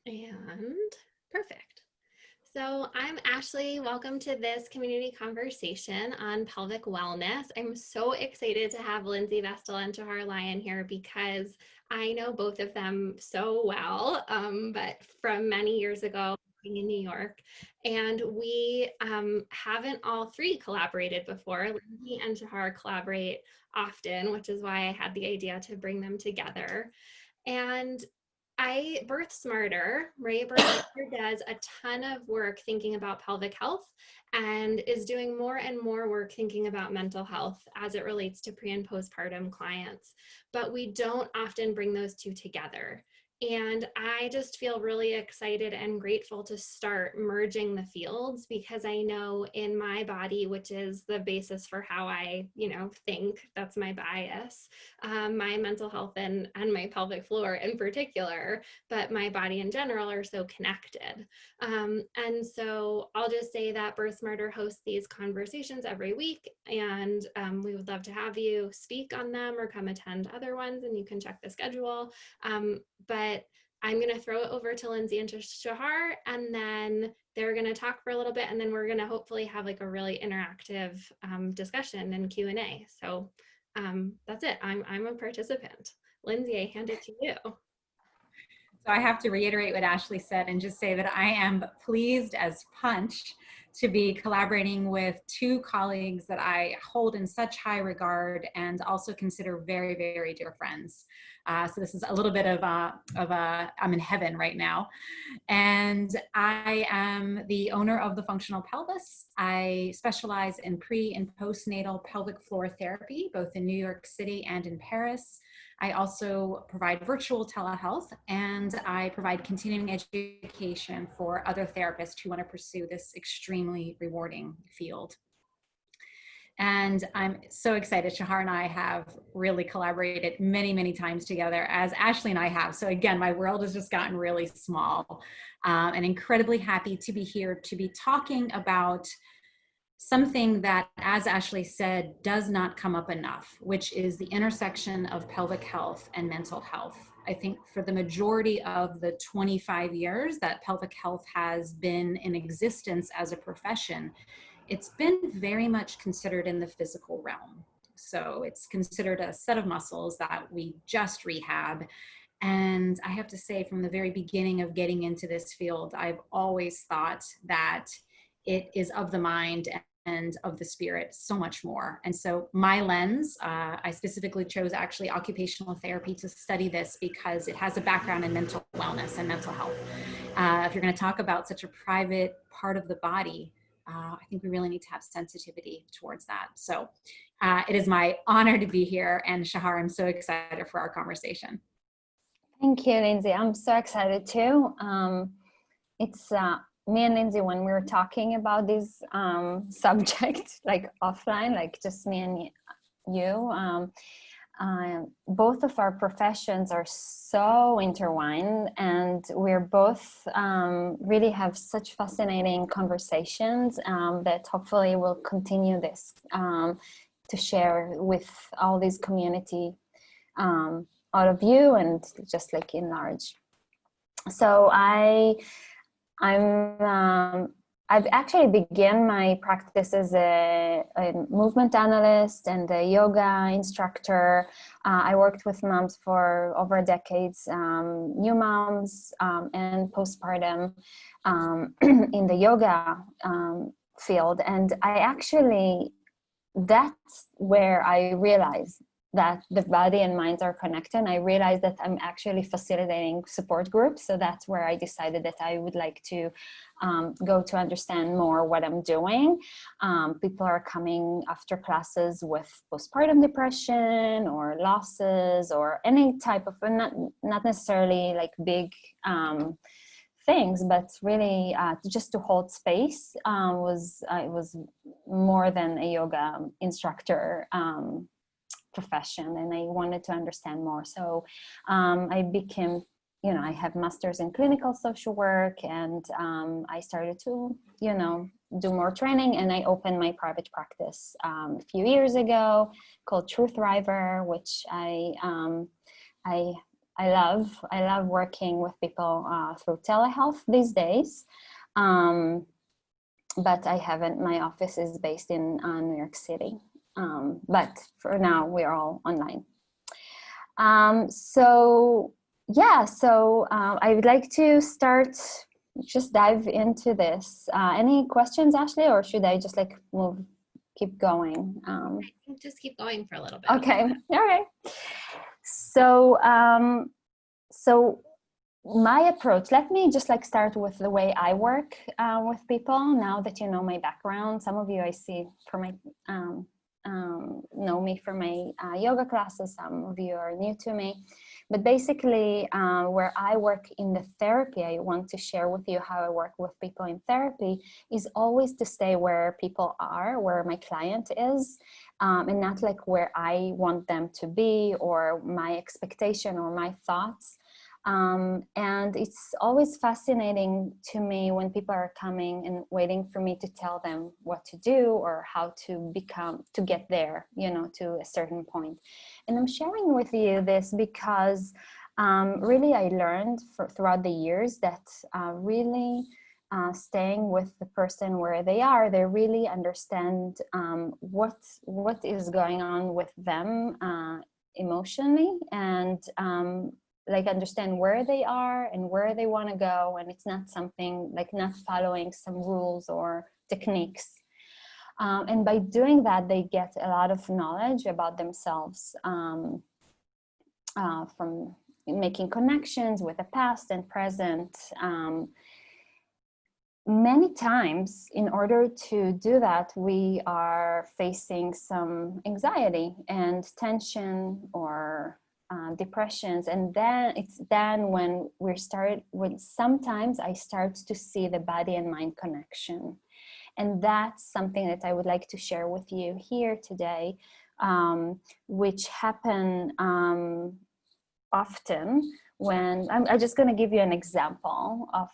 And perfect. So I'm Ashley. Welcome to this community conversation on pelvic wellness. I'm so excited to have Lindsey Vestal and Shahar here because I know both of them so well, but from many years ago in New York. And we haven't all three collaborated before. Lindsey and Shahar collaborate often, which is why I had the idea to bring them together. And Birthsmarter, right? Birthsmarter does a ton of work thinking about pelvic health and is doing more and more work thinking about mental health as it relates to pre and postpartum clients. But we don't often bring those two together. And I just feel really excited and grateful to start merging the fields because I know in my body, which is the basis for how I, think, that's my bias, my mental health and my pelvic floor in particular, but my body in general are so connected. And so I'll just say that Birthsmarter hosts these conversations every week, and we would love to have you speak on them or come attend other ones, and you can check the schedule. But I'm going to throw it over to Lindsey and to Shahar, and then they're going to talk for a little bit, and then we're going to hopefully have like a really interactive discussion and Q&A. So that's it. I'm a participant. Lindsey, I hand it to you. So I have to reiterate what Ashley said and just say that I am pleased as punch to be collaborating with two colleagues that I hold in such high regard and also consider very, very dear friends. So this is a little bit of I'm in heaven right now. And I am the owner of the Functional Pelvis. I specialize in pre and postnatal pelvic floor therapy, both in New York City and in Paris. I also provide virtual telehealth, and I provide continuing education for other therapists who want to pursue this extremely rewarding field. And I'm so excited. Shahar and I have really collaborated many, many times together, as Ashley and I have. So again, my world has just gotten really small, and incredibly happy to be here to be talking about something that, as Ashley said, does not come up enough, which is the intersection of pelvic health and mental health. I think for the majority of the 25 years that pelvic health has been in existence as a profession, it's been very much considered in the physical realm. So it's considered a set of muscles that we just rehab. And I have to say, from the very beginning of getting into this field, I've always thought that it is of the mind and of the spirit so much more. And so my lens, I specifically chose actually occupational therapy to study this because it has a background in mental wellness and mental health. If you're going to talk about such a private part of the body, I think we really need to have sensitivity towards that. So it is my honor to be here. And Shahar, I'm so excited for our conversation. Thank you, Lindsey. I'm so excited too. It's me and Lindsey, when we were talking about this subject, like offline, like just me and you, both of our professions are so intertwined, and we're both really have such fascinating conversations that hopefully will continue this to share with all these community out of you and just like in large. So I've actually began my practice as a movement analyst and a yoga instructor. I worked with moms for over decades, new moms and postpartum in the yoga field. And that's where I realized that the body and minds are connected. And I realized that I'm actually facilitating support groups. So that's where I decided that I would like to go to understand more what I'm doing. People are coming after classes with postpartum depression or losses or any type of, not necessarily like big things, but really just to hold space. I was more than a yoga instructor profession, and I wanted to understand more. So I became, I have masters in clinical social work, and I started to, do more training, and I opened my private practice a few years ago called True Thriver, which I I love working with people through telehealth these days. But I haven't, my office is based in New York City. But for now, we're all online. So I would like to just dive into this. Any questions, Ashley, or should I just like keep going? Just keep going for a little bit. Okay, all right. So, so my approach, let me just like start with the way I work with people. Now that you know my background, some of you I see for my know me from my yoga classes, some of you are new to me, but basically where I work in the therapy, I want to share with you how I work with people in therapy is always to stay where people are, where my client is, and not like where I want them to be or my expectation or my thoughts. And it's always fascinating to me when people are coming and waiting for me to tell them what to do or how to get there, you know, to a certain point. And I'm sharing with you this because really I learned throughout the years that really staying with the person where they are, they really understand what is going on with them emotionally, and like understand where they are and where they want to go, and it's not something like not following some rules or techniques. And by doing that, they get a lot of knowledge about themselves from making connections with the past and present. Many times, in order to do that, we are facing some anxiety and tension or depressions, and then when sometimes I start to see the body and mind connection, and that's something that I would like to share with you here today, which happen often when I'm just going to give you an example of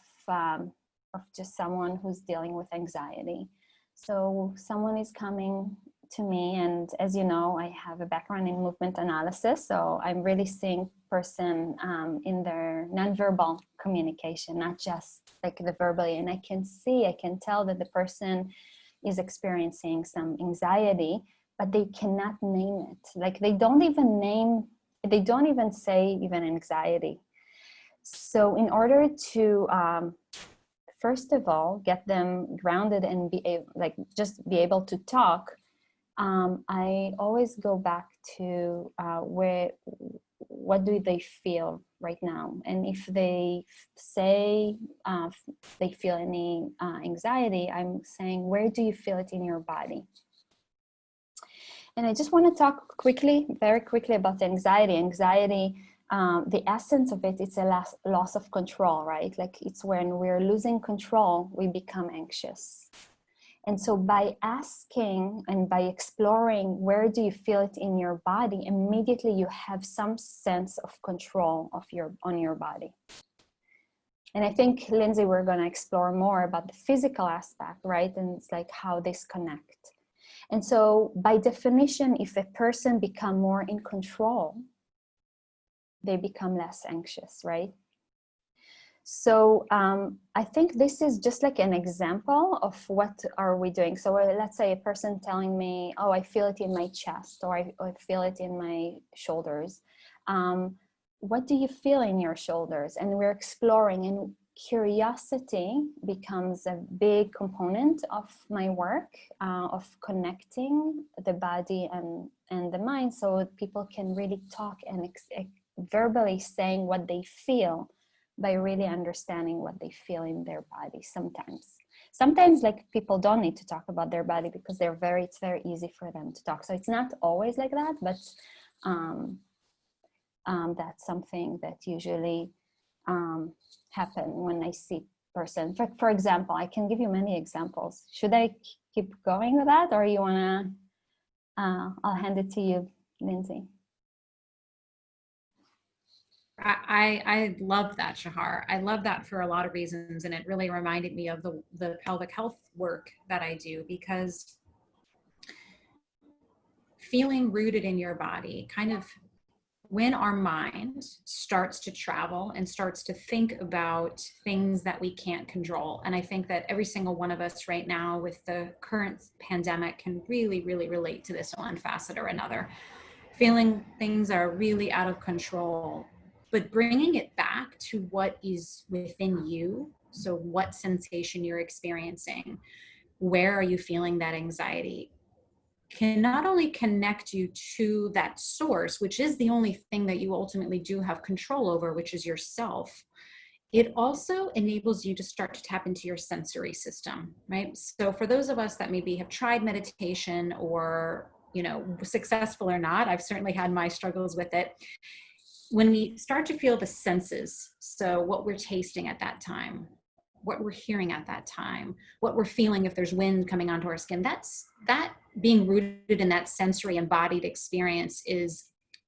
just someone who's dealing with anxiety. So someone is coming to me, and as you know, I have a background in movement analysis, so I'm really seeing person in their nonverbal communication, not just like the verbally, and I can tell that the person is experiencing some anxiety, but they cannot name it. Like they don't even say even anxiety. So in order to first of all get them grounded and be able to talk, I always go back to what do they feel right now, and if they say they feel any anxiety, I'm saying, where do you feel it in your body? And I just want to talk very quickly about anxiety. The essence of it, it's a loss of control, right? Like it's when we're losing control, we become anxious. And so by asking and by exploring, where do you feel it in your body, immediately you have some sense of control on your body. And I think, Lindsey, we're going to explore more about the physical aspect, right? And it's like how this connect. And so by definition, if a person become more in control, they become less anxious, right? So I think this is just like an example of what are we doing. So let's say a person telling me, oh, I feel it in my chest, or I feel it in my shoulders. What do you feel in your shoulders? And we're exploring, and curiosity becomes a big component of my work, of connecting the body and the mind, so people can really talk and verbally saying what they feel, by really understanding what they feel in their body. Sometimes like people don't need to talk about their body because it's very easy for them to talk. So it's not always like that, but that's something that usually happen when I see person. For example, I can give you many examples. Should I keep going with that, or you wanna, I'll hand it to you, Lindsey. I love that, Shahar. I love that for a lot of reasons. And it really reminded me of the pelvic health work that I do, because feeling rooted in your body, kind of when our mind starts to travel and starts to think about things that we can't control, and I think that every single one of us right now with the current pandemic can really, really relate to this one facet or another, feeling things are really out of control, but bringing it back to what is within you. So what sensation you're experiencing, where are you feeling that anxiety, can not only connect you to that source, which is the only thing that you ultimately do have control over, which is yourself. It also enables you to start to tap into your sensory system, right? So for those of us that maybe have tried meditation or, you know, successful or not, I've certainly had my struggles with it. When we start to feel the senses, so what we're tasting at that time, what we're hearing at that time, what we're feeling if there's wind coming onto our skin, that being rooted in that sensory embodied experience is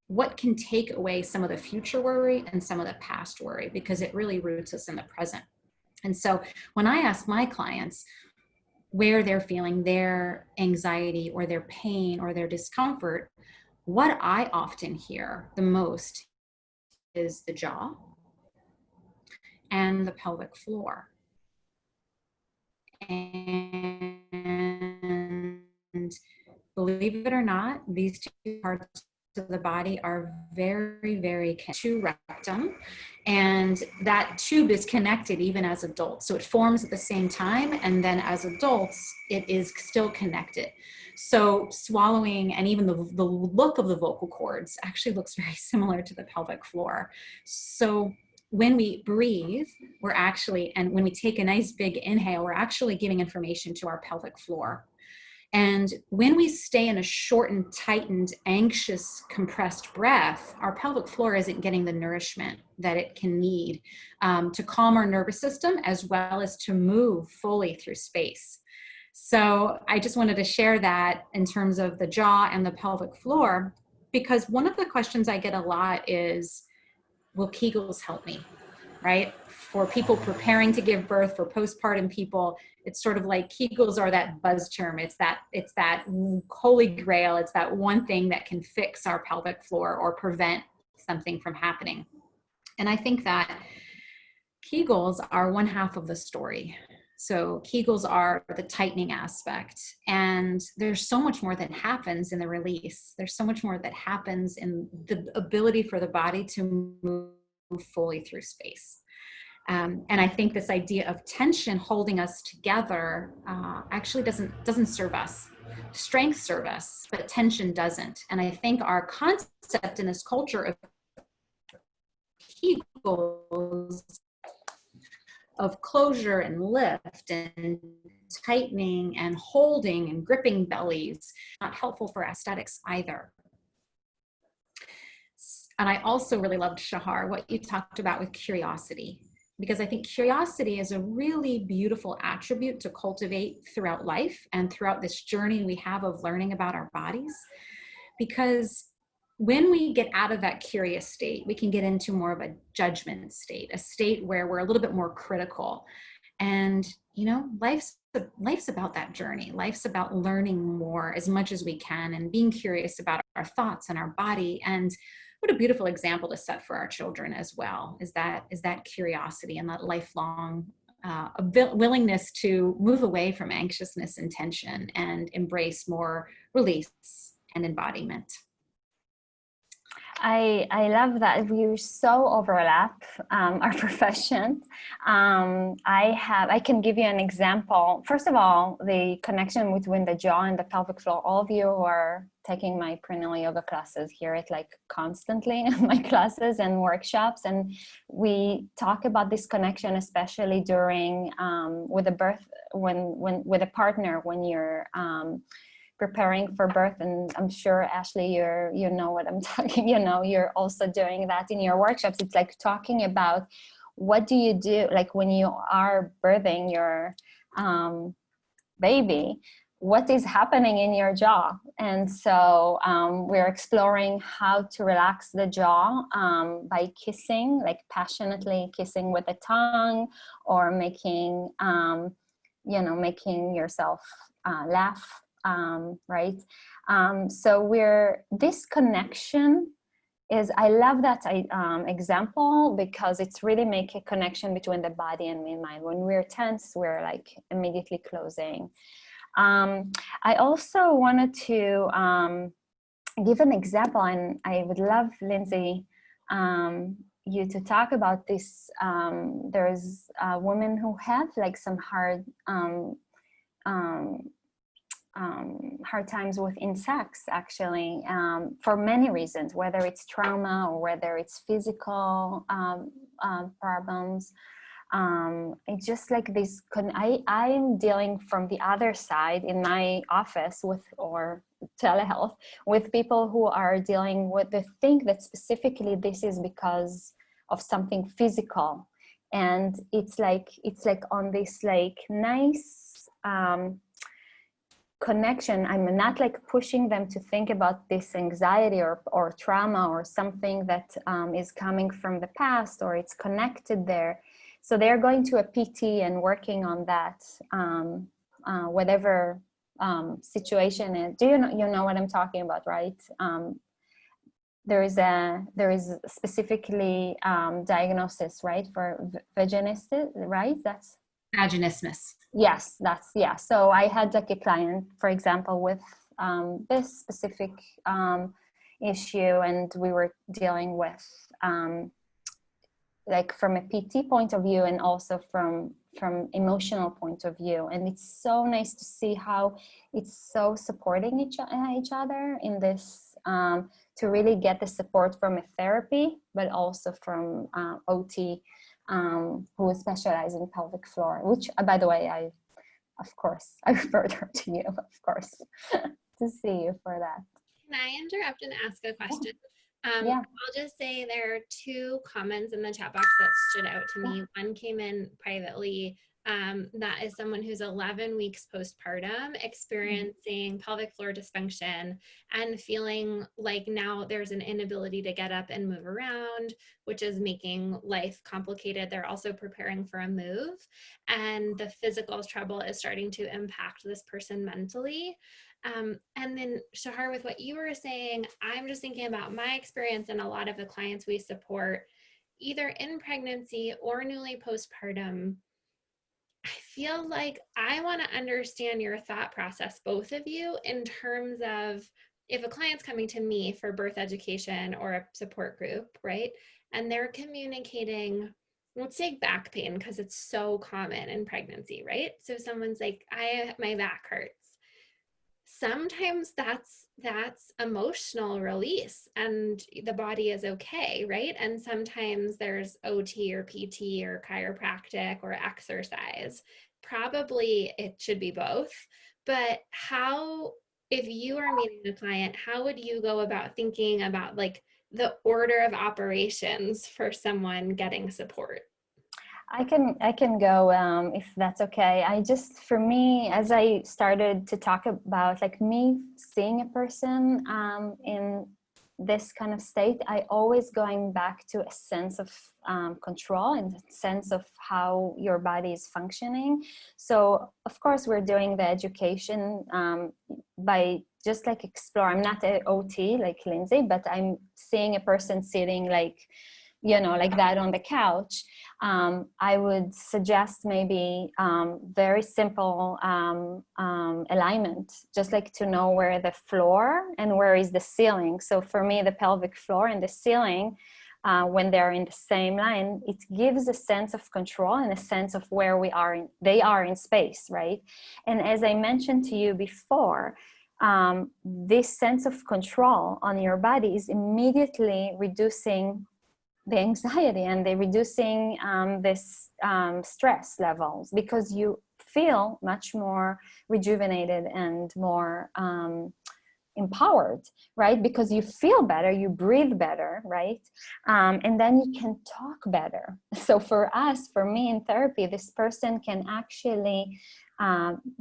what can take away some of the future worry and some of the past worry, because it really roots us in the present. And so when I ask my clients where they're feeling their anxiety or their pain or their discomfort, what I often hear the most is the jaw and the pelvic floor. And believe it or not, these two parts of the body are very, very to rectum, and that tube is connected even as adults. So it forms at the same time, and then as adults, it is still connected. So swallowing and even the look of the vocal cords actually looks very similar to the pelvic floor. So when we breathe, we're actually, and when we take a nice big inhale, we're actually giving information to our pelvic floor. And when we stay in a shortened, tightened, anxious, compressed breath, our pelvic floor isn't getting the nourishment that it can need to calm our nervous system as well as to move fully through space. So I just wanted to share that in terms of the jaw and the pelvic floor, because one of the questions I get a lot is, will Kegels help me, right? For people preparing to give birth, for postpartum people, it's sort of like Kegels are that buzz term. It's that holy grail. It's that one thing that can fix our pelvic floor or prevent something from happening. And I think that Kegels are one half of the story. So Kegels are the tightening aspect, and there's so much more that happens in the release. There's so much more that happens in the ability for the body to move fully through space. And I think this idea of tension holding us together actually doesn't serve us. Strength serves us, but tension doesn't. And I think our concept in this culture of Kegels, of closure and lift and tightening and holding and gripping bellies, not helpful for aesthetics either. And I also really loved, Shahar, what you talked about with curiosity, because I think curiosity is a really beautiful attribute to cultivate throughout life and throughout this journey we have of learning about our bodies. Because when we get out of that curious state, we can get into more of a judgment state, a state where we're a little bit more critical. And, you know, life's about that journey. Life's about learning more as much as we can and being curious about our thoughts and our body. And what a beautiful example to set for our children as well, is that curiosity and that lifelong willingness to move away from anxiousness and tension and embrace more release and embodiment. I love that we so overlap our profession. I can give you an example. First of all, the connection between the jaw and the pelvic floor. All of you who are taking my prenatal yoga classes hear it like constantly in my classes and workshops, and we talk about this connection, especially during with the birth, when with a partner, when you're preparing for birth. And I'm sure, Ashley, you know what I'm talking, you're also doing that in your workshops. It's like talking about what do you do, like when you are birthing your baby, what is happening in your jaw. And so we're exploring how to relax the jaw by kissing, like passionately kissing with the tongue, or making yourself laugh. Right. So this connection is I love that example because it's really make a connection between the body and the mind. When we're tense, we're like immediately closing. I also wanted to give an example, and I would love, Lindsey, you to talk about this. There's women who have like some hard times within sex, actually, for many reasons, whether it's trauma or whether it's physical problems. It's just like this, I'm dealing from the other side in my office with, or telehealth, with people who are dealing with the thing that specifically this is because of something physical. And it's like on this like nice, connection. I'm not like pushing them to think about this anxiety or trauma or something that is coming from the past, or it's connected there. So they're going to a PT and working on that, whatever situation is. Do you know what I'm talking about, right? There is specifically diagnosis, right, for vaginismus, right? That's Vaginismus. Yes, yeah. So I had like a client, for example, with this specific issue, and we were dealing with like from a PT point of view and also from emotional point of view. And it's so nice to see how it's so supporting each other in this, to really get the support from a therapy, but also from OT, who is specialized in pelvic floor, which, by the way, I referred her to you, of course, to see you for that. Can I interrupt and ask a question? Yeah. I'll just say there are two comments in the chat box that stood out to me. One came in privately. That is someone who's 11 weeks postpartum, experiencing pelvic floor dysfunction and feeling like now there's an inability to get up and move around, which is making life complicated. They're also preparing for a move, and the physical trouble is starting to impact this person mentally. And then Shahar, with what you were saying, I'm just thinking about my experience and a lot of the clients we support, either in pregnancy or newly postpartum. I feel like I want to understand your thought process, both of you, in terms of if a client's coming to me for birth education or a support group, right? And they're communicating, let's take back pain because it's so common in pregnancy, right? So someone's like, my back hurts. Sometimes that's emotional release and the body is okay, right? And sometimes there's OT or PT or chiropractic or exercise. Probably it should be both. But how, if you are meeting a client, how would you go about thinking about like the order of operations for someone getting support? I can go, if that's okay. For me, as I started to talk about like me seeing a person in this kind of state, I always going back to a sense of control and a sense of how your body is functioning. So of course we're doing the education by just like explore. I'm not an OT like Lindsey, but I'm seeing a person sitting like, like that on the couch. I would suggest maybe very simple alignment, just like to know where the floor and where is the ceiling. So for me, the pelvic floor and the ceiling, when they're in the same line, it gives a sense of control and a sense of where they are in space, right? And as I mentioned to you before, this sense of control on your body is immediately reducing the anxiety and the reducing this stress levels, because you feel much more rejuvenated and more empowered, right? Because you feel better, you breathe better, right? And then you can talk better. So for me in therapy, this person can actually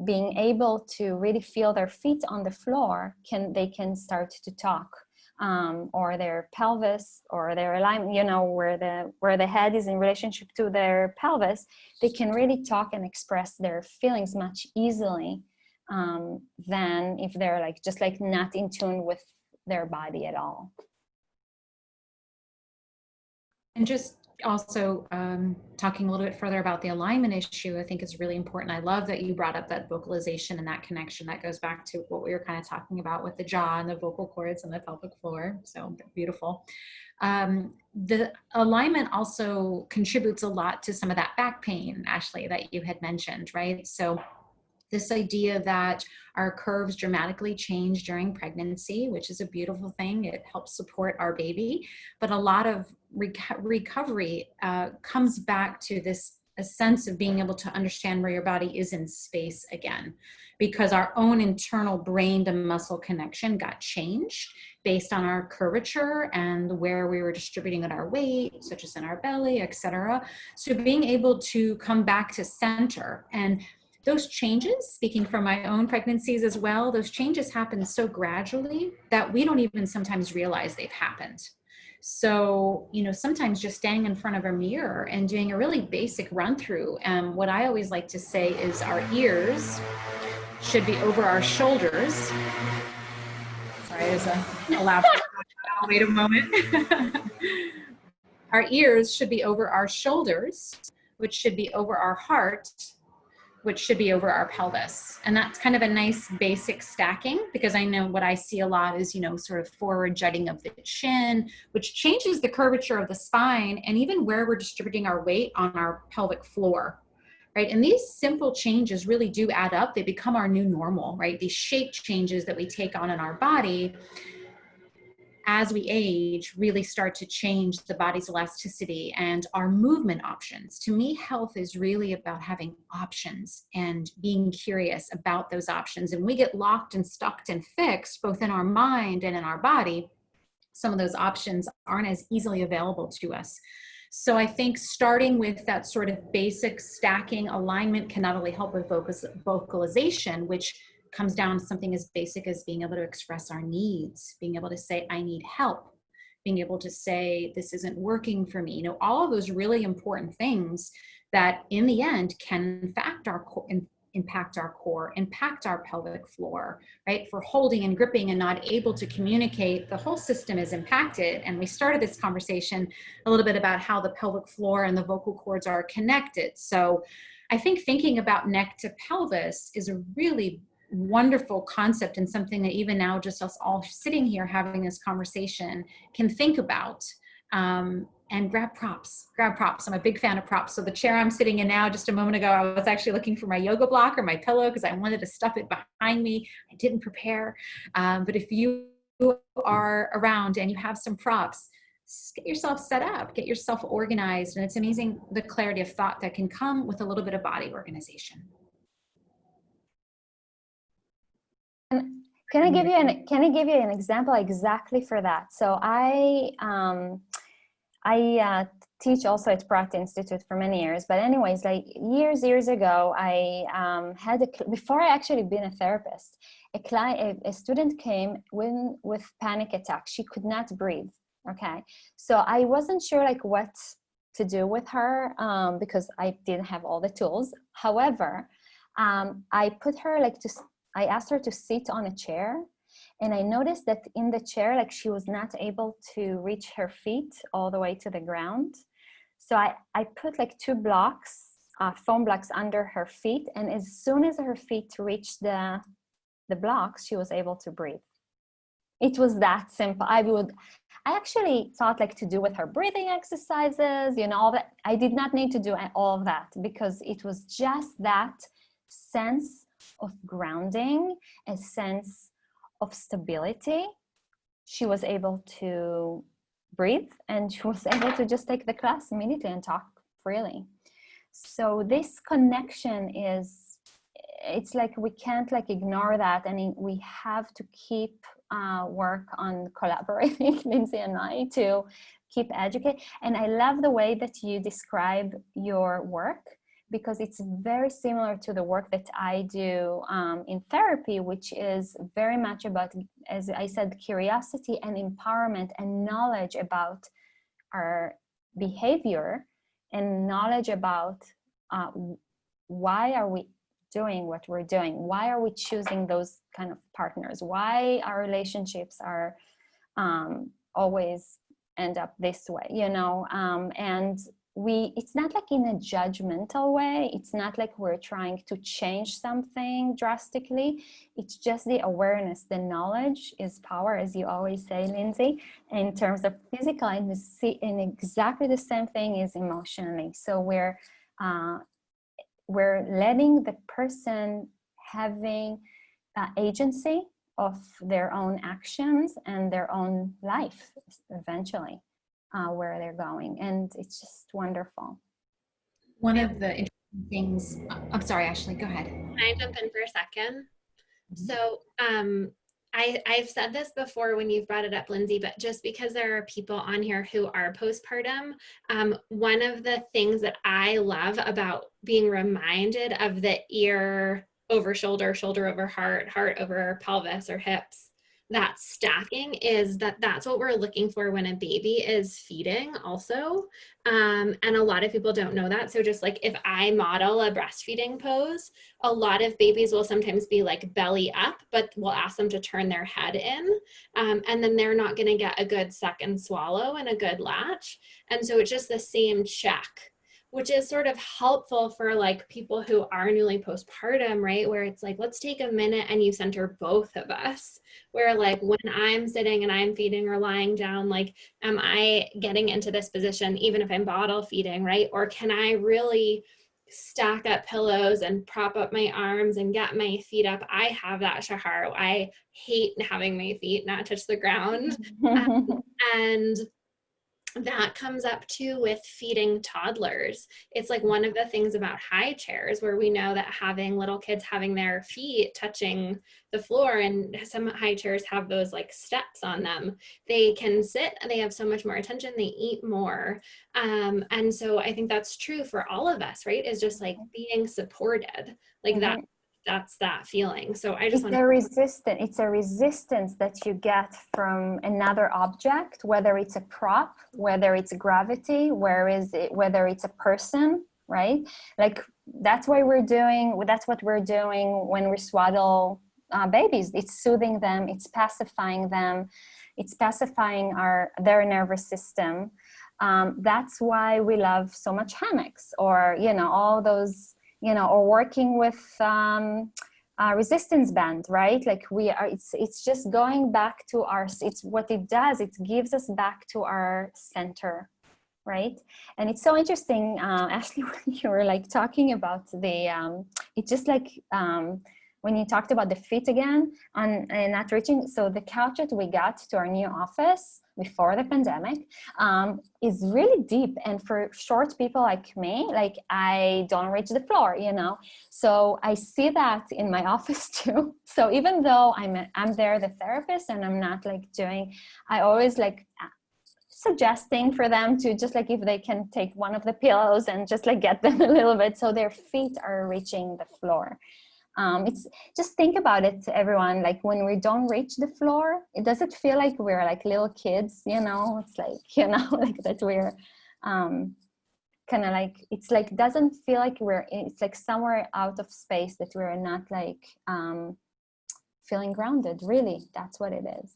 being able to really feel their feet on the floor, they can start to talk. Or their pelvis or their alignment, where the head is in relationship to their pelvis, they can really talk and express their feelings much easily than if they're like just like not in tune with their body at all. And just also talking a little bit further about the alignment issue, I think is really important. I love that you brought up that vocalization and that connection. That goes back to what we were kind of talking about with the jaw and the vocal cords and the pelvic floor. So beautiful. The alignment also contributes a lot to some of that back pain, Ashley, that you had mentioned, right? So this idea that our curves dramatically change during pregnancy, which is a beautiful thing. It helps support our baby. But a lot of recovery comes back to this a sense of being able to understand where your body is in space again, because our own internal brain to muscle connection got changed based on our curvature and where we were distributing our weight, such as in our belly, etc. So being able to come back to center, and those changes, speaking from my own pregnancies as well, those changes happen so gradually that we don't even sometimes realize they've happened. So, you know, sometimes just standing in front of a mirror and doing a really basic run through. What I always like to say is our ears should be over our shoulders. Sorry, there's a loud. Wait a moment. Our ears should be over our shoulders, which should be over our heart, which should be over our pelvis. And that's kind of a nice basic stacking, because I know what I see a lot is, you know, sort of forward jutting of the chin, which changes the curvature of the spine and even where we're distributing our weight on our pelvic floor, right? And these simple changes really do add up. They become our new normal, right? These shape changes that we take on in our body as we age really start to change the body's elasticity and our movement options. To me, health is really about having options and being curious about those options. And we get locked and stuck and fixed both in our mind and in our body. Some of those options aren't as easily available to us. So I think starting with that sort of basic stacking alignment can not only help with vocalization, which comes down to something as basic as being able to express our needs, being able to say, I need help, being able to say, this isn't working for me. You know, all of those really important things that in the end can impact our core, impact our pelvic floor, right? For holding and gripping and not able to communicate, the whole system is impacted. And we started this conversation a little bit about how the pelvic floor and the vocal cords are connected. So I think thinking about neck to pelvis is a really wonderful concept, and something that even now just us all sitting here having this conversation can think about. And grab props. I'm a big fan of props. So the chair I'm sitting in now, just a moment ago, I was actually looking for my yoga block or my pillow because I wanted to stuff it behind me. I didn't prepare. But if you are around and you have some props, get yourself set up, get yourself organized. And it's amazing the clarity of thought that can come with a little bit of body organization. Can I give you an example exactly for that? So I teach also at Pratt Institute for many years, but anyways, like years ago, I had before I actually been a therapist, a student came with panic attack. She could not breathe. Okay, so I wasn't sure like what to do with her because I didn't have all the tools. However, I put her I asked her to sit on a chair, and I noticed that in the chair, like she was not able to reach her feet all the way to the ground. So I put like 2 blocks, foam blocks under her feet. And as soon as her feet reached the blocks, she was able to breathe. It was that simple. I actually thought like to do with her breathing exercises, you know, all that. I did not need to do all of that because it was just that sense of grounding, a sense of stability. She was able to breathe, and she was able to just take the class immediately and talk freely. So this connection it's like we can't like ignore that, and we have to keep work on collaborating, Lindsey and I, to keep educating. And I love the way that you describe your work, because it's very similar to the work that I do in therapy, which is very much about, as I said, curiosity and empowerment and knowledge about our behavior and knowledge about why are we doing what we're doing? Why are we choosing those kind of partners? Why our relationships are always end up this way, you know. And it's not like in a judgmental way. It's not like we're trying to change something drastically. It's just the awareness. The knowledge is power, as you always say, Lindsey, in terms of physical, and exactly the same thing is emotionally. So we're letting the person having agency of their own actions and their own life eventually, where they're going. And it's just wonderful. One of the interesting things, I'm sorry, Ashley, go ahead. Can I jump in for a second? So I've said this before when you've brought it up, Lindsey, but just because there are people on here who are postpartum, one of the things that I love about being reminded of the ear over shoulder, shoulder over heart, heart over pelvis or hips, that stacking is that's what we're looking for when a baby is feeding also. And a lot of people don't know that. So just like if I model a breastfeeding pose, a lot of babies will sometimes be like belly up, but we'll ask them to turn their head in. And then they're not going to get a good suck and swallow and a good latch. And so it's just the same check, which is sort of helpful for like people who are newly postpartum, right? Where it's like, let's take a minute and you center both of us. Where like when I'm sitting and I'm feeding or lying down, like, am I getting into this position, even if I'm bottle feeding, right? Or can I really stack up pillows and prop up my arms and get my feet up? I have that, Shahar. I hate having my feet not touch the ground. And that comes up too with feeding toddlers. It's like one of the things about high chairs where we know that having little kids having their feet touching the floor, and some high chairs have those like steps on them, they can sit and they have so much more attention, they eat more. And so I think that's true for all of us, right? Is just like being supported, like that. That's that feeling. So I just want to... It's a resistance that you get from another object, whether it's a prop, whether it's gravity, whether it's a person, right? Like that's what we're doing when we swaddle babies. It's soothing them, it's pacifying them, it's pacifying their nervous system. That's why we love so much hammocks, or all those, or working with resistance band, right? Like it's just going back to it's what it does. It gives us back to our center, right? And it's so interesting, Ashley, when you were like talking about it's just like, when you talked about the feet again and not reaching. So the couch that we got to our new office before the pandemic is really deep. And for short people like me, like I don't reach the floor, So I see that in my office too. So even though I'm there, the therapist, and I'm not like I always like suggesting for them to just like, if they can take one of the pillows and just like get them a little bit so their feet are reaching the floor. It's just think about it, everyone. Like when we don't reach the floor, does it feel like we're like little kids? It's like like that we're kind of like, it's like doesn't feel like it's like somewhere out of space that we're not like feeling grounded. Really, that's what it is.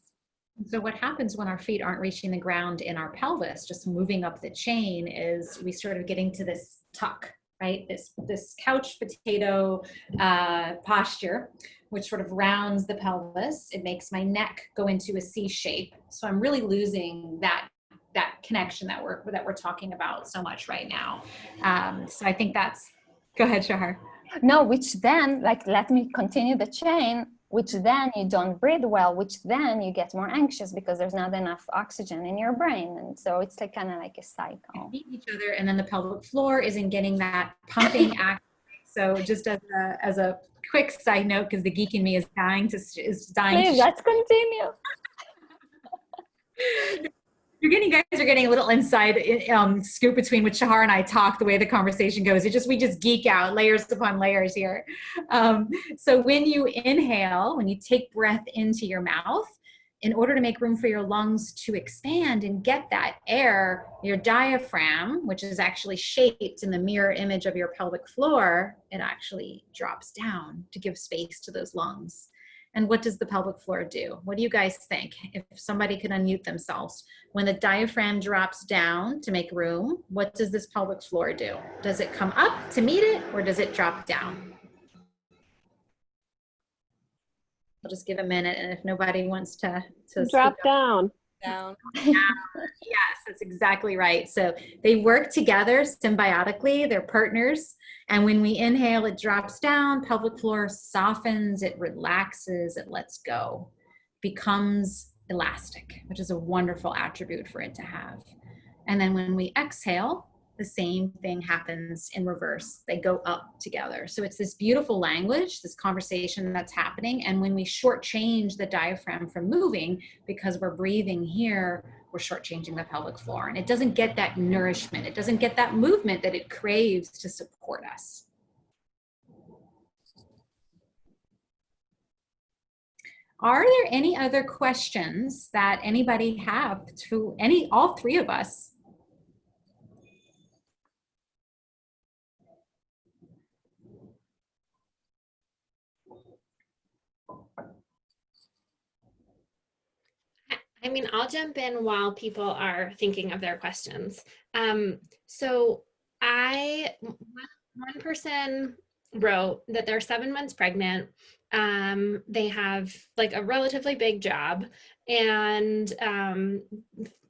So what happens when our feet aren't reaching the ground in our pelvis, just moving up the chain, is we sort of getting to this tuck. Right, this couch potato posture, which sort of rounds the pelvis. It makes my neck go into a C shape. So I'm really losing that connection that we're talking about so much right now. So I think go ahead, Shahar. No, which then, like, let me continue the chain, which then you don't breathe well, which then you get more anxious because there's not enough oxygen in your brain. And so it's like kind of like a cycle. Beat each other, and then the pelvic floor isn't getting that pumping action. So just as a quick side note, because the geek in me is dying. Please, let's continue. You guys are getting a little inside scoop between what Shahar and I talk, the way the conversation goes. We just geek out, layers upon layers here. So when you inhale, when you take breath into your mouth, in order to make room for your lungs to expand and get that air, your diaphragm, which is actually shaped in the mirror image of your pelvic floor, it actually drops down to give space to those lungs. And what does the pelvic floor do? What do you guys think? If somebody could unmute themselves. When the diaphragm drops down to make room, what does this pelvic floor do? Does it come up to meet it, or does it drop down? I'll just give a minute, and if nobody wants to Drop down. Down. Yes, that's exactly right. So they work together symbiotically, they're partners. And when we inhale, it drops down, pelvic floor softens, it relaxes, it lets go, becomes elastic, which is a wonderful attribute for it to have. And then when we exhale, the same thing happens in reverse. They go up together. So it's this beautiful language, this conversation that's happening. And when we shortchange the diaphragm from moving, because we're breathing here, we're shortchanging the pelvic floor. And it doesn't get that nourishment. It doesn't get that movement that it craves to support us. Are there any other questions that anybody have to all three of us? I mean, I'll jump in while people are thinking of their questions. So one person wrote that they're 7 months pregnant. They have like a relatively big job, and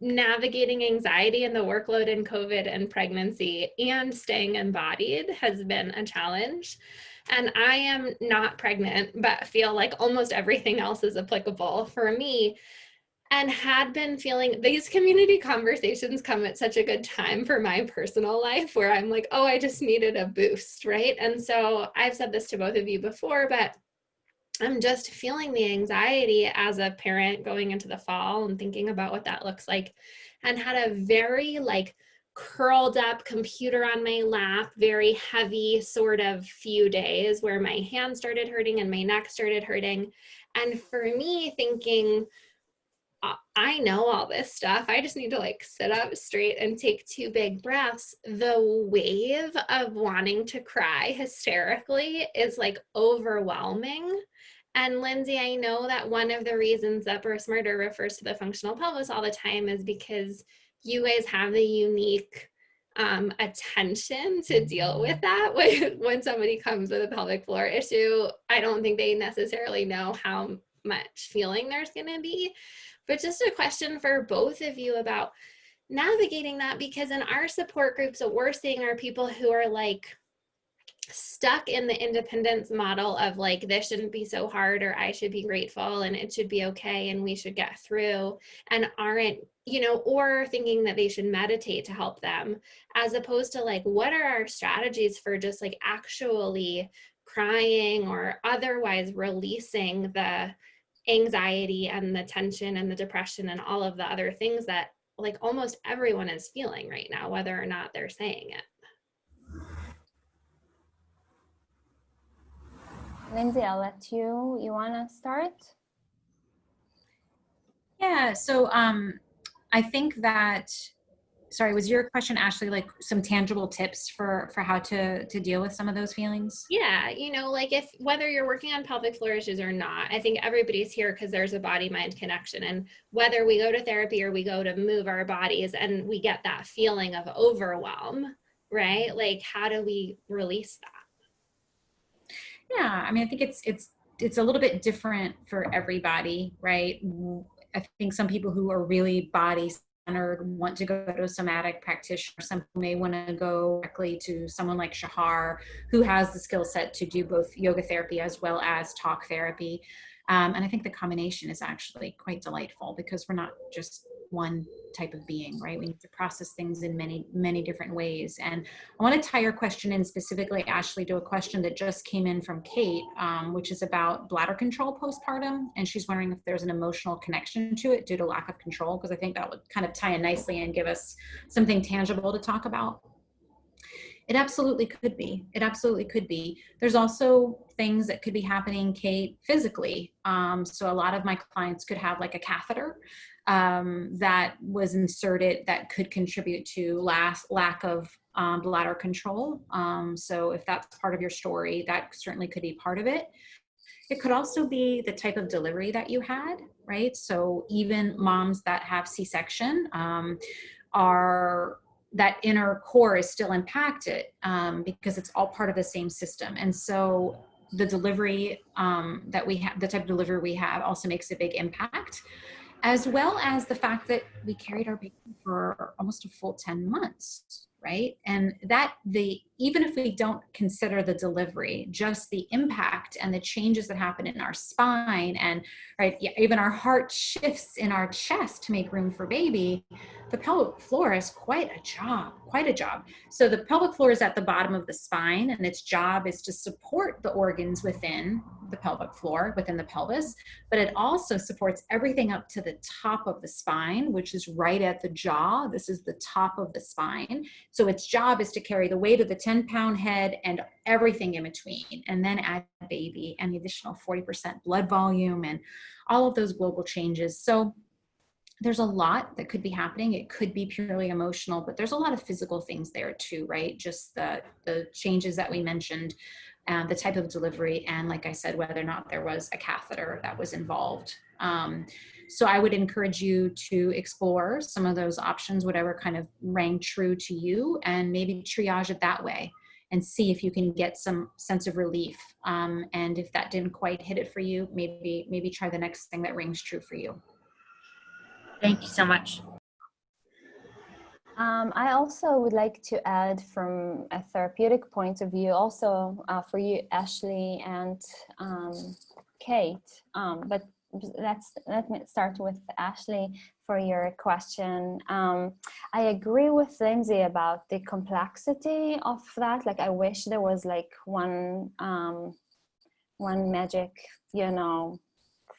navigating anxiety and the workload in COVID and pregnancy and staying embodied has been a challenge. And I am not pregnant, but feel like almost everything else is applicable for me. And had been feeling these community conversations come at such a good time for my personal life, where I'm like, oh, I just needed a boost, right? And so I've said this to both of you before, but I'm just feeling the anxiety as a parent going into the fall and thinking about what that looks like, and had a very like curled up computer on my lap, very heavy sort of few days where my hands started hurting and my neck started hurting. And for me, thinking, I know all this stuff. I just need to like sit up straight and take 2 big breaths. The wave of wanting to cry hysterically is like overwhelming. And Lindsey, I know that one of the reasons that Birthsmarter refers to the functional pelvis all the time is because you guys have the unique attention to deal with that when somebody comes with a pelvic floor issue. I don't think they necessarily know how much feeling there's going to be. But just a question for both of you about navigating that, because in our support groups, what we're seeing are people who are like stuck in the independence model of like, this shouldn't be so hard, or I should be grateful and it should be okay and we should get through, and aren't, or thinking that they should meditate to help them, as opposed to like, what are our strategies for just like actually crying or otherwise releasing the anxiety and the tension and the depression and all of the other things that like almost everyone is feeling right now, whether or not they're saying it. Lindsey, I'll let you want to start? Yeah, so I think that, sorry, was your question, Ashley, like some tangible tips for how to deal with some of those feelings? Yeah, like if whether you're working on pelvic floor issues or not, I think everybody's here because there's a body-mind connection. And whether we go to therapy or we go to move our bodies and we get that feeling of overwhelm, right? Like, how do we release that? Yeah, I mean, I think it's a little bit different for everybody, right? I think some people who are really body centered want to go to a somatic practitioner. Some people may want to go directly to someone like Shahar, who has the skill set to do both yoga therapy as well as talk therapy. And I think the combination is actually quite delightful, because we're not just one type of being, right? We need to process things in many, many different ways. And I want to tie your question in specifically, Ashley, to a question that just came in from Kate, which is about bladder control postpartum. And she's wondering if there's an emotional connection to it due to lack of control, because I think that would kind of tie in nicely and give us something tangible to talk about. It absolutely could be. It absolutely could be. There's also things that could be happening, Kate, physically. So a lot of my clients could have like a catheter that was inserted that could contribute to lack of bladder control. So if that's part of your story, that certainly could be part of it. It could also be the type of delivery that you had, right? So even moms that have C-section are, that inner core is still impacted because it's all part of the same system. And so the delivery that we have, the type of delivery we have, also makes a big impact, as well as the fact that we carried our baby for almost a full 10 months, right? And that even if we don't consider the delivery, just the impact and the changes that happen in our spine, and right, even our heart shifts in our chest to make room for baby, the pelvic floor is quite a job. So the pelvic floor is at the bottom of the spine, and its job is to support the organs within the pelvic floor, within the pelvis, but it also supports everything up to the top of the spine, which is right at the jaw. This is the top of the spine. So its job is to carry the weight of the 10-pound head and everything in between, and then add baby and the additional 40% blood volume and all of those global changes. So there's a lot that could be happening. It could be purely emotional, but there's a lot of physical things there too, right? Just the changes that we mentioned, the type of delivery, and like I said, whether or not there was a catheter that was involved. So I would encourage you to explore some of those options, whatever kind of rang true to you, and maybe triage it that way and see if you can get some sense of relief. And if that didn't quite hit it for you, maybe try the next thing that rings true for you. Thank you so much. I also would like to add from a therapeutic point of view, also for you, Ashley and Kate, but let me start with Ashley for your question. I agree with Lindsey about the complexity of that. Like, I wish there was like one magic,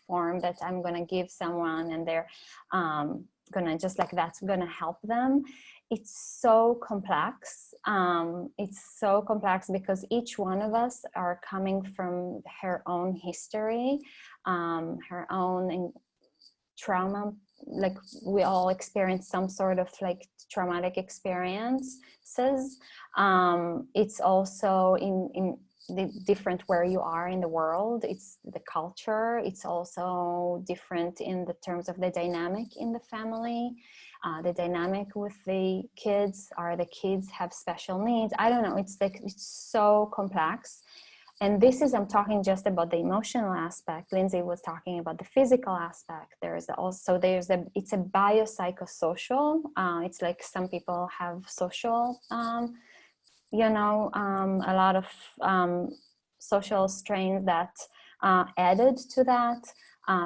form that I'm gonna give someone and they're gonna just like that's gonna help them. It's so complex. It's so complex because each one of us are coming from her own history, her own trauma. Like, we all experience some sort of like traumatic experiences. It's also in the different where you are in the world. It's the culture. It's also different in the terms of the dynamic in the family, the dynamic with the kids. Are the kids have special needs? I don't know. It's like, it's so complex. And this is, I'm talking just about the emotional aspect. Lindsey was talking about the physical aspect. It's a biopsychosocial. It's like some people have social, a lot of social strains that added to that,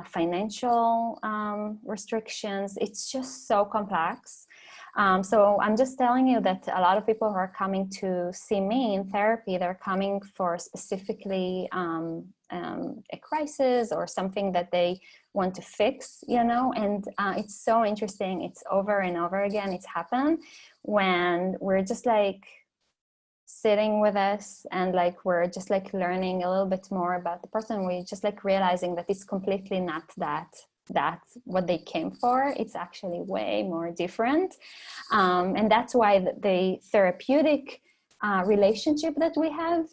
financial restrictions. It's just so complex. So I'm just telling you that a lot of people who are coming to see me in therapy, they're coming for specifically a crisis or something that they want to fix, and it's so interesting. It's over and over again. It's happened when we're just like sitting with us and like we're just like learning a little bit more about the person. We're just like realizing that it's completely not that's what they came for. It's actually way more different, and that's why the therapeutic relationship that we have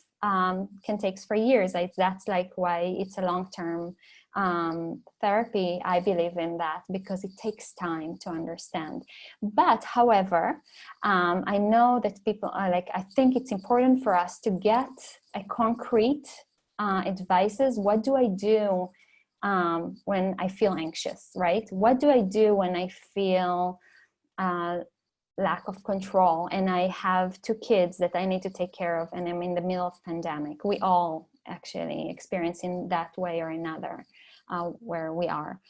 can take for years. That's like why it's a long-term therapy. I believe in that because it takes time to understand. But however, I know that people are like, I think it's important for us to get a concrete advices. What do I do when I feel anxious, right? What do I do when I feel lack of control and I have 2 kids that I need to take care of and I'm in the middle of pandemic? We all actually experience in that way or another where we are.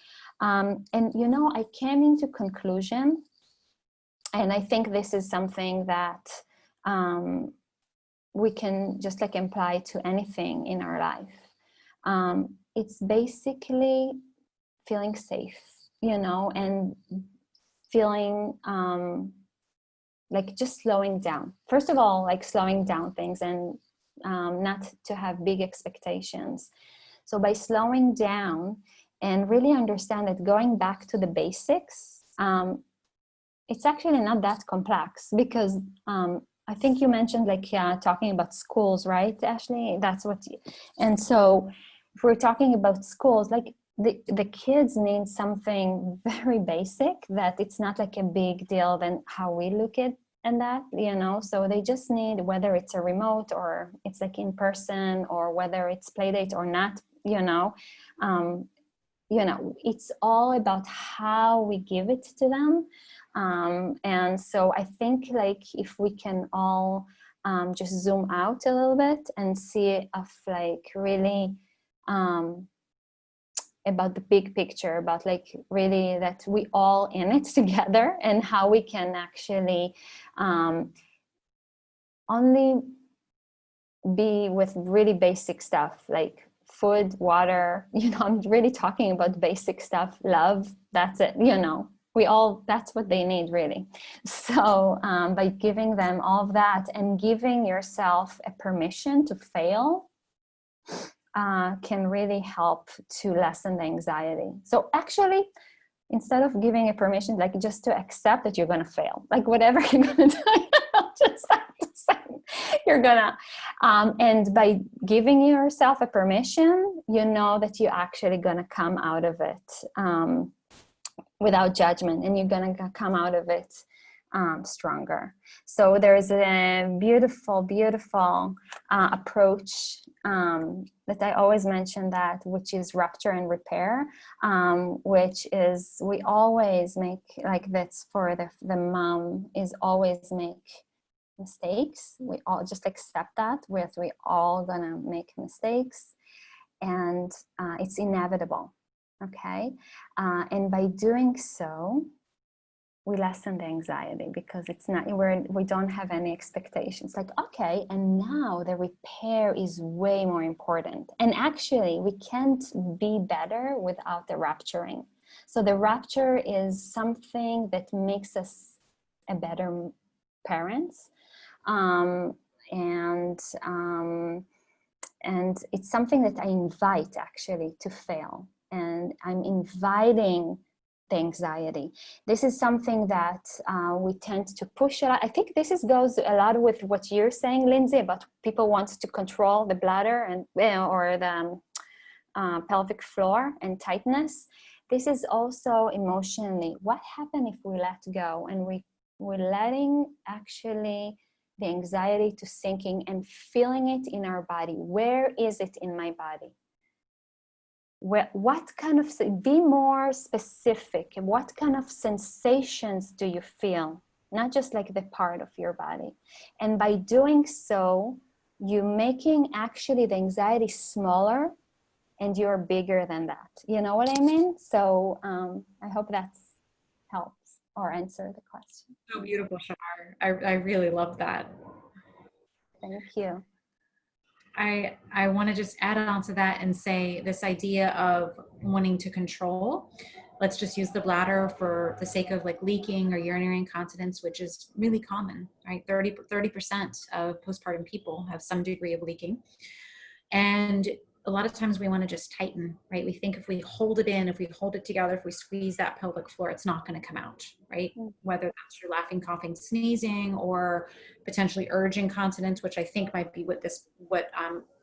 And I came into conclusion, and I think this is something that we can just like apply to anything in our life. It's basically feeling safe, and feeling like just slowing down. First of all, like slowing down things and not to have big expectations. So by slowing down and really understand that going back to the basics, it's actually not that complex because I think you mentioned like talking about schools, right, Ashley? That's what and so if we're talking about schools, like the kids need something very basic that it's not like a big deal than how we look at and that, you know, so they just need, whether it's a remote or it's like in person, or whether it's play date or not, you know, it's all about how we give it to them. And so I think like if we can all just zoom out a little bit and see of like really about the big picture, about like really that we all in it together, and how we can actually only be with really basic stuff like food, water, you know, I'm really talking about basic stuff, love, that's it, you know, we all, that's what they need really. So by giving them all of that and giving yourself a permission to fail, can really help to lessen the anxiety. So actually, instead of giving a permission, like just to accept that you're going to fail, like whatever you're going to do, just you're gonna, and by giving yourself a permission, you know that you're actually going to come out of it without judgment, and you're going to come out of it stronger. So there's a beautiful, beautiful approach that I always mention that, which is rupture and repair, which is, we always make, like that's for the mom, is always make mistakes. We all just accept that we all gonna make mistakes, and it's inevitable, okay? And by doing so, we lessen the anxiety, because it's not, we don't have any expectations. Like, okay, and now the repair is way more important. And actually, we can't be better without the rupturing. So the rupture is something that makes us a better parents. And it's something that I invite actually to fail. And I'm inviting the anxiety. This is something that we tend to push a lot. I think this goes a lot with what you're saying, Lindsey, about people want to control the bladder and or the pelvic floor and tightness. This is also emotionally. What happens if we let go and we're letting actually the anxiety to sinking and feeling it in our body? Where is it in my body? What kind of, be more specific, what kind of sensations do you feel? Not just like the part of your body. And by doing so, you're making actually the anxiety smaller, and you're bigger than that. You know what I mean? So I hope that helps or answer the question. So beautiful, Shahar. I really love that. Thank you. I want to just add on to that and say this idea of wanting to control. Let's just use the bladder for the sake of like leaking or urinary incontinence, which is really common, right? 30% of postpartum people have some degree of leaking. And a lot of times we want to just tighten, right? We think if we hold it in, if we hold it together, if we squeeze that pelvic floor, it's not going to come out, right? Whether that's your laughing, coughing, sneezing, or potentially urge incontinence, which I think might be what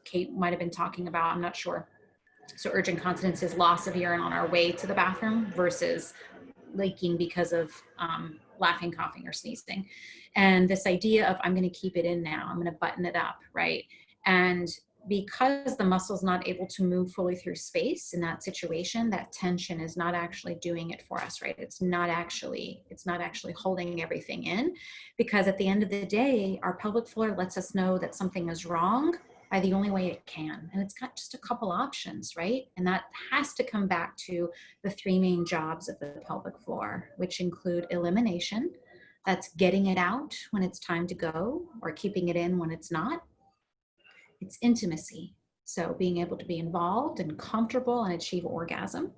Kate might have been talking about. I'm not sure. So urge incontinence is loss of urine on our way to the bathroom versus leaking because of laughing, coughing, or sneezing. And this idea of I'm going to keep it in now, I'm going to button it up, right? And because the muscle's not able to move fully through space in that situation, that tension is not actually doing it for us, right? It's not actually holding everything in, because at the end of the day, our pelvic floor lets us know that something is wrong by the only way it can. And it's got just a couple options, right? And that has to come back to the three main jobs of the pelvic floor, which include elimination, that's getting it out when it's time to go, or keeping it in when it's not. It's intimacy, so being able to be involved and comfortable and achieve orgasm.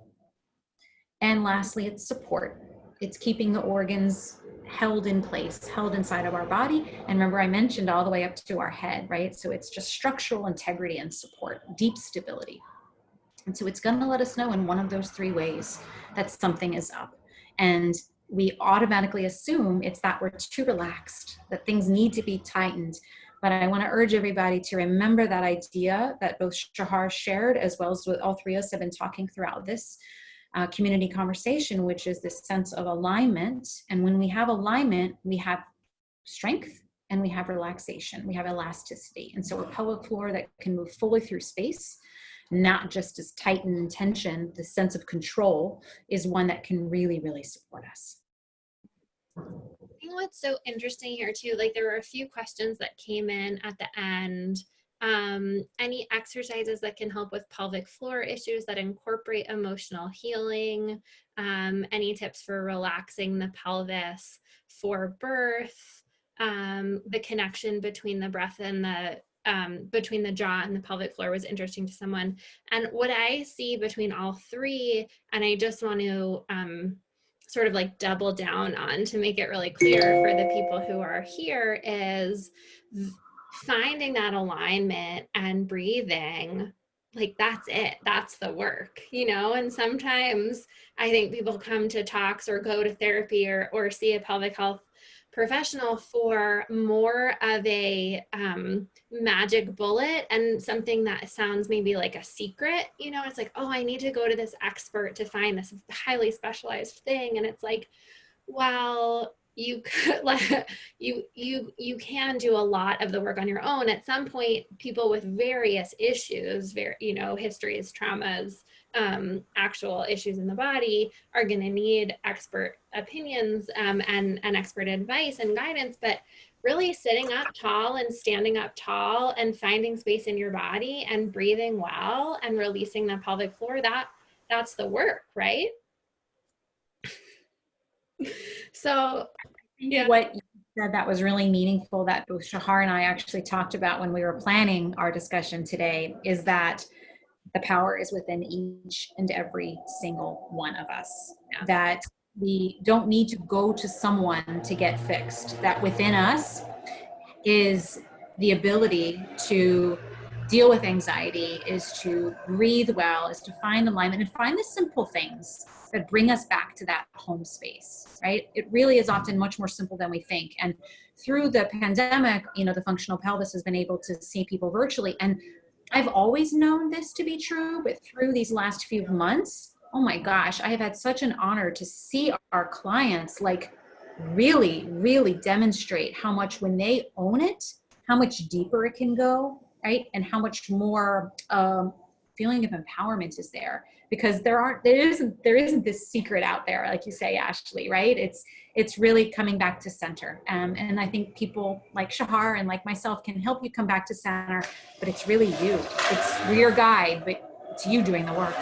And lastly, it's support. It's keeping the organs held in place, held inside of our body. And remember, I mentioned all the way up to our head, right? So it's just structural integrity and support, deep stability. And so it's going to let us know in one of those three ways that something is up. And we automatically assume it's that we're too relaxed, that things need to be tightened. But I want to urge everybody to remember that idea that both Shahar shared, as well as what all three of us have been talking throughout this community conversation, which is this sense of alignment. And when we have alignment, we have strength and we have relaxation, we have elasticity. And so a pelvic floor that can move fully through space, not just as tight and in tension, the sense of control is one that can really, really support us. I think what's so interesting here too, like there were a few questions that came in at the end. Any exercises that can help with pelvic floor issues that incorporate emotional healing? Any tips for relaxing the pelvis for birth? The connection between the breath and the between the jaw and the pelvic floor was interesting to someone. And what I see between all three, and I just want to sort of like double down on to make it really clear for the people who are here, is finding that alignment and breathing. Like that's it, that's the work, you know. And sometimes I think people come to talks or go to therapy or see a pelvic health professional for more of a magic bullet and something that sounds maybe like a secret, you know. It's like, oh, I need to go to this expert to find this highly specialized thing. And it's like, well, you could like you can do a lot of the work on your own. At some point, people with various issues, you know, histories, traumas, actual issues in the body are going to need expert opinions and expert advice and guidance. But really sitting up tall and standing up tall and finding space in your body and breathing well and releasing the pelvic floor, that's the work, right? So yeah. What you said that was really meaningful, that both Shahar and I actually talked about when we were planning our discussion today, is that the power is within each and every single one of us. Yeah. That we don't need to go to someone to get fixed. That within us is the ability to deal with anxiety, is to breathe well, is to find alignment and find the simple things that bring us back to that home space, right? It really is often much more simple than we think. And through the pandemic, you know, the functional pelvis has been able to see people virtually. And I've always known this to be true, but through these last few months, oh my gosh, I have had such an honor to see our clients like really, really demonstrate how much, when they own it, how much deeper it can go, right? And how much more feeling of empowerment is there, because there isn't this secret out there, like you say, Ashley, right? It's really coming back to center. And I think people like Shahar and like myself can help you come back to center, but it's really you. We're your guide, but it's you doing the work.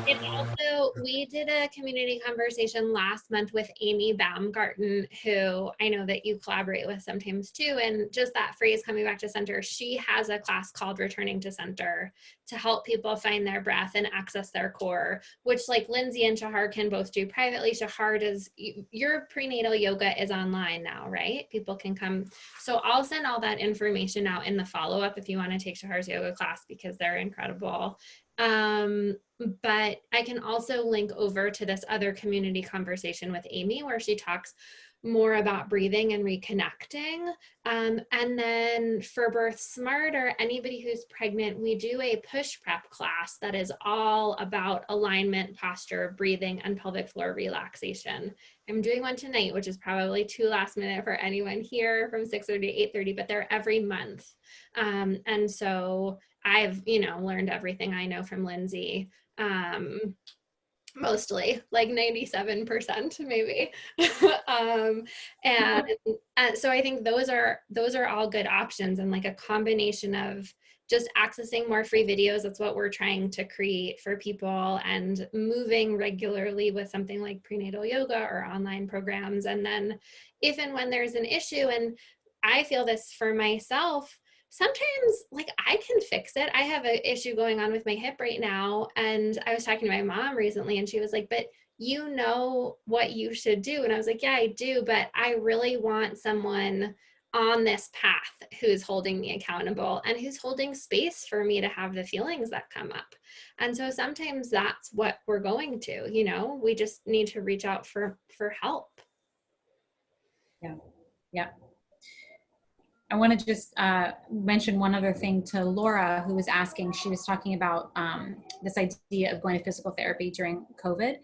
And also, we did a community conversation last month with Amy Baumgarten, who I know that you collaborate with sometimes too. And just that phrase, coming back to center, she has a class called Returning to Center to help people find their breath and access their core, which like Lindsey and Shahar can both do privately. Shahar does, your prenatal yoga is online now, right? People can come. So I'll send all that information out in the follow-up if you want to take Shahar's yoga class, because they're incredible. But I can also link over to this other community conversation with Amy where she talks more about breathing and reconnecting. And then for Birthsmarter, anybody who's pregnant, we do a push prep class that is all about alignment, posture, breathing, and pelvic floor relaxation. I'm doing one tonight, which is probably too last minute for anyone here, from 6:30 to 8:30, but they're every month. And so I've, you know, learned everything I know from Lindsey, mostly, like 97% maybe. And so I think those are all good options, and like a combination of just accessing more free videos. That's what we're trying to create for people, and moving regularly with something like prenatal yoga or online programs. And then if and when there's an issue, and I feel this for myself, sometimes like I can fix it. I have an issue going on with my hip right now. And I was talking to my mom recently and she was like, but you know what you should do. And I was like, yeah, I do. But I really want someone on this path who's holding me accountable and who's holding space for me to have the feelings that come up. And so sometimes that's what we're going to, you know, we just need to reach out for help. Yeah. Yeah. I want to just mention one other thing to Laura, who was asking. She was talking about this idea of going to physical therapy during COVID.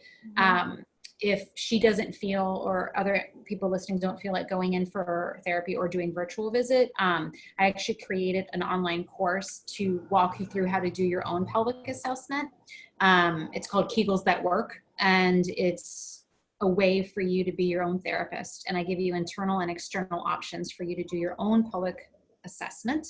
If she doesn't feel, or other people listening don't feel like going in for therapy or doing virtual visit, I actually created an online course to walk you through how to do your own pelvic assessment. It's called Kegels That Work, and it's a way for you to be your own therapist. And I give you internal and external options for you to do your own pelvic assessment.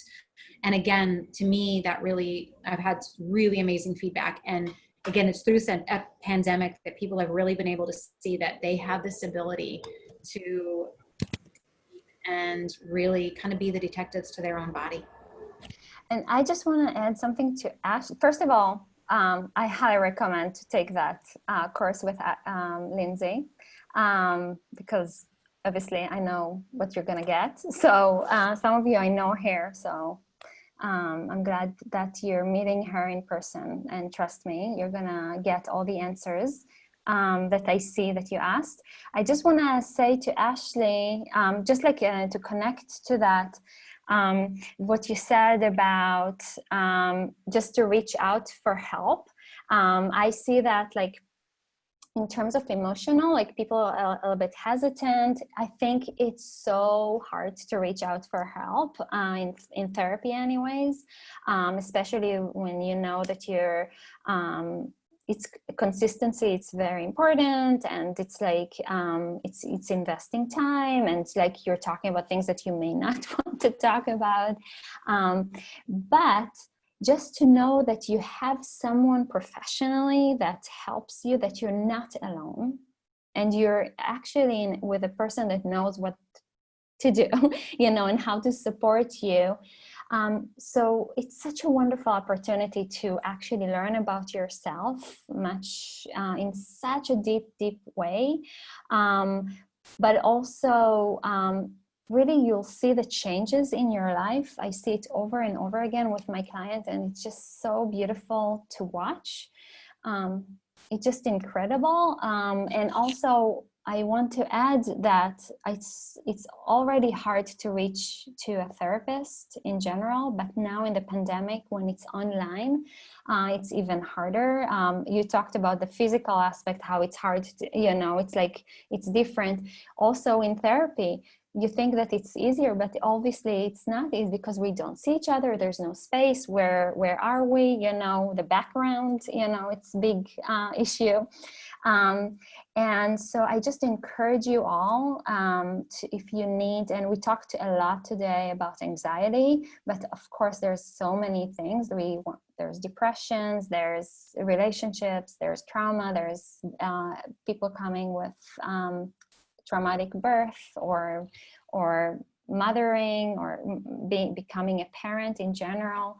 And again, to me, that really, I've had really amazing feedback. And again, it's through a pandemic that people have really been able to see that they have this ability to and really kind of be the detectives to their own body. And I just want to add something to Ash. First of all, I highly recommend to take that course with Lindsey, because obviously I know what you're going to get. So some of you I know here, so I'm glad that you're meeting her in person, and trust me, you're gonna get all the answers that I see that you asked. I just want to say to Ashley, just like to connect to that, what you said about just to reach out for help. I see that, like, in terms of emotional, like, people are a little bit hesitant. I think it's so hard to reach out for help in therapy anyways, especially when you know that you're, it's consistency, it's very important, and it's like, it's investing time, and it's like you're talking about things that you may not want to talk about. But just to know that you have someone professionally that helps you, that you're not alone, and you're actually with a person that knows what to do, you know, and how to support you. So it's such a wonderful opportunity to actually learn about yourself much in such a deep, deep way. But also, really, you'll see the changes in your life. I see it over and over again with my clients, and it's just so beautiful to watch. It's just incredible. And also, I want to add that it's already hard to reach to a therapist in general, but now in the pandemic, when it's online, it's even harder. You talked about the physical aspect, how it's hard to, you know, it's like, it's different. Also in therapy, you think that it's easier, but obviously it's not. It's because we don't see each other. There's no space. Where are we? You know, the background, you know, it's a big issue. And so I just encourage you all, if you need, and we talked a lot today about anxiety, but of course there's so many things. There's depressions, there's relationships, there's trauma, there's people coming with traumatic birth, or mothering, or becoming a parent in general,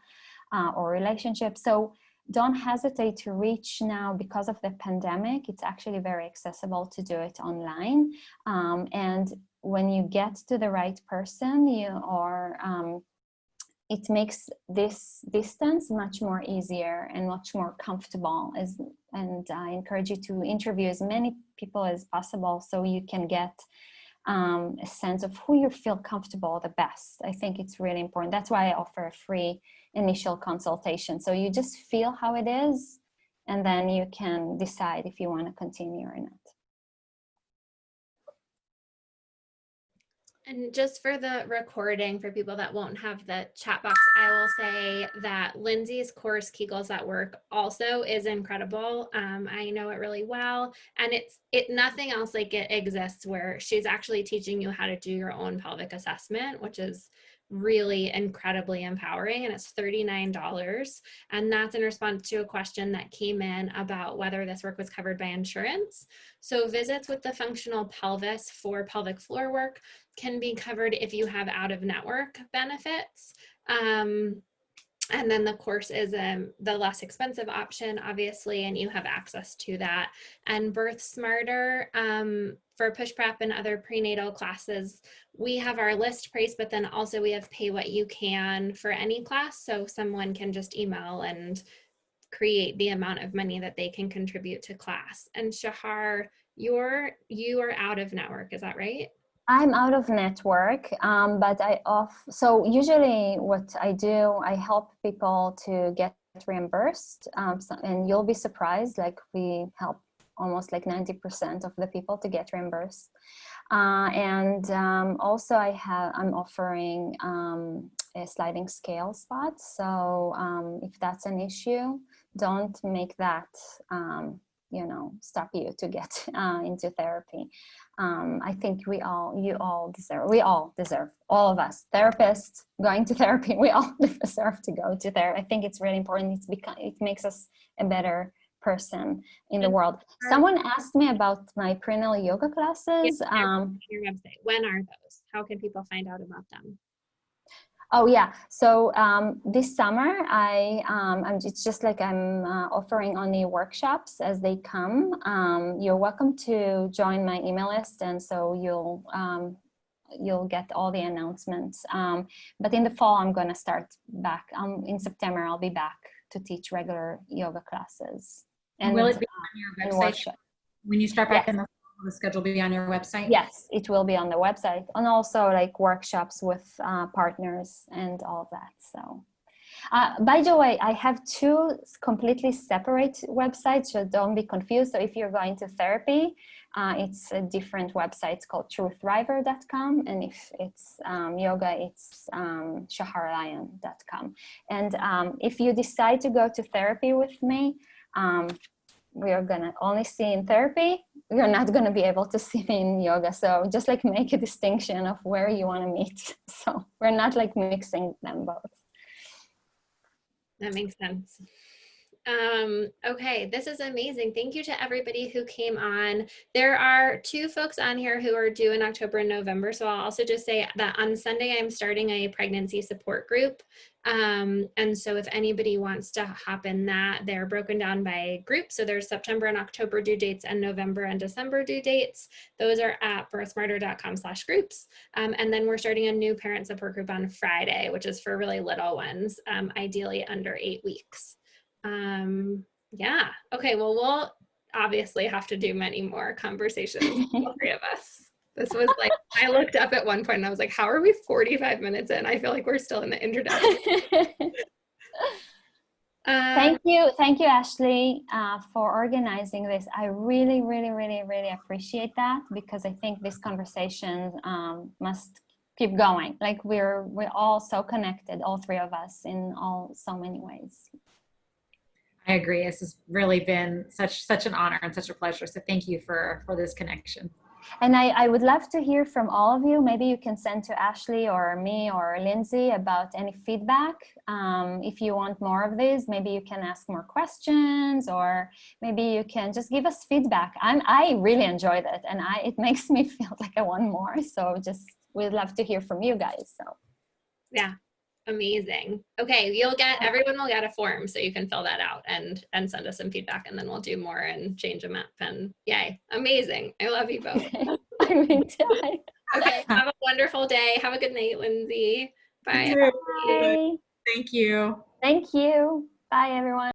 or relationships. So don't hesitate to reach now. Because of the pandemic, it's actually very accessible to do it online. And when you get to the right person, it makes this distance much more easier and much more comfortable. And I encourage you to interview as many people as possible, so you can get a sense of who you feel comfortable the best. I think it's really important. That's why I offer a free initial consultation. So you just feel how it is, and then you can decide if you want to continue or not. And just for the recording, for people that won't have the chat box, I will say that Lindsey's course, Kegels at Work, also is incredible. I know it really well, and nothing else like it exists, where she's actually teaching you how to do your own pelvic assessment, which is really incredibly empowering, and it's $39. And that's in response to a question that came in about whether this work was covered by insurance. So visits with the functional pelvis for pelvic floor work can be covered if you have out-of-network benefits. And then the course is the less expensive option, obviously, and you have access to that. And Birthsmarter, for push prep and other prenatal classes, we have our list price, but then also we have pay what you can for any class. So someone can just email and create the amount of money that they can contribute to class. And Shahar, you are out of network, is that right? I'm out of network, but so usually what I do, I help people to get reimbursed, and you'll be surprised, like we help almost like 90% of the people to get reimbursed. Also I'm offering a sliding scale spot. So if that's an issue, don't make that, stop you to get into therapy. I think we all deserve, all of us, therapists going to therapy, we all deserve to go to therapy. I think it's really important. It makes us a better person in the world. Someone asked me about my prenatal yoga classes. Your website. When are those? How can people find out about them? Oh yeah. So this summer, it's just like I'm offering only workshops as they come. You're welcome to join my email list, and so you'll get all the announcements. But in the fall, I'm gonna start back. In September, I'll be back to teach regular yoga classes. And will it be on your website when you start back? Yes. In the schedule be on your website? Yes, it will be on the website, and also like workshops with partners and all of that. So by the way, I have two completely separate websites, so don't be confused. So if you're going to therapy, it's a different website. It's called truthriver.com, and if it's yoga, it's shaharlion.com. And if you decide to go to therapy with me, we are gonna only see in therapy. You're not gonna be able to see me in yoga. So just like make a distinction of where you want to meet. So we're not like mixing them both. That makes sense. Okay, this is amazing. Thank you to everybody who came on. There are 2 folks on here who are due in October and November. So I'll also just say that on Sunday, I'm starting a pregnancy support group. And so if anybody wants to hop in that, they're broken down by group. So there's September and October due dates and November and December due dates. Those are at birthsmarter.com/groups. And then we're starting a new parent support group on Friday, which is for really little ones, ideally under 8 weeks. Yeah. Okay. Well, we'll obviously have to do many more conversations, all 3 of us. This was like, I looked up at one point and I was like, how are we 45 minutes in? I feel like we're still in the introduction. Thank you, Ashley, for organizing this. I really, really, really, really appreciate that, because I think this conversation must keep going. Like we're all so connected, all 3 of us, in so many ways. I agree. This has really been such an honor and such a pleasure. So thank you for this connection. And I would love to hear from all of you. Maybe you can send to Ashley or me or Lindsey about any feedback. If you want more of this, maybe you can ask more questions, or maybe you can just give us feedback. I really enjoyed it, and it makes me feel like I want more. So we'd love to hear from you guys. So yeah. Amazing. Okay, everyone will get a form, so you can fill that out and send us some feedback, and then we'll do more and change them up. And yay, amazing. I love you both. I mean, okay, have a wonderful day. Have a good night, Lindsey. Bye. Bye. Thank you. Thank you. Bye, everyone.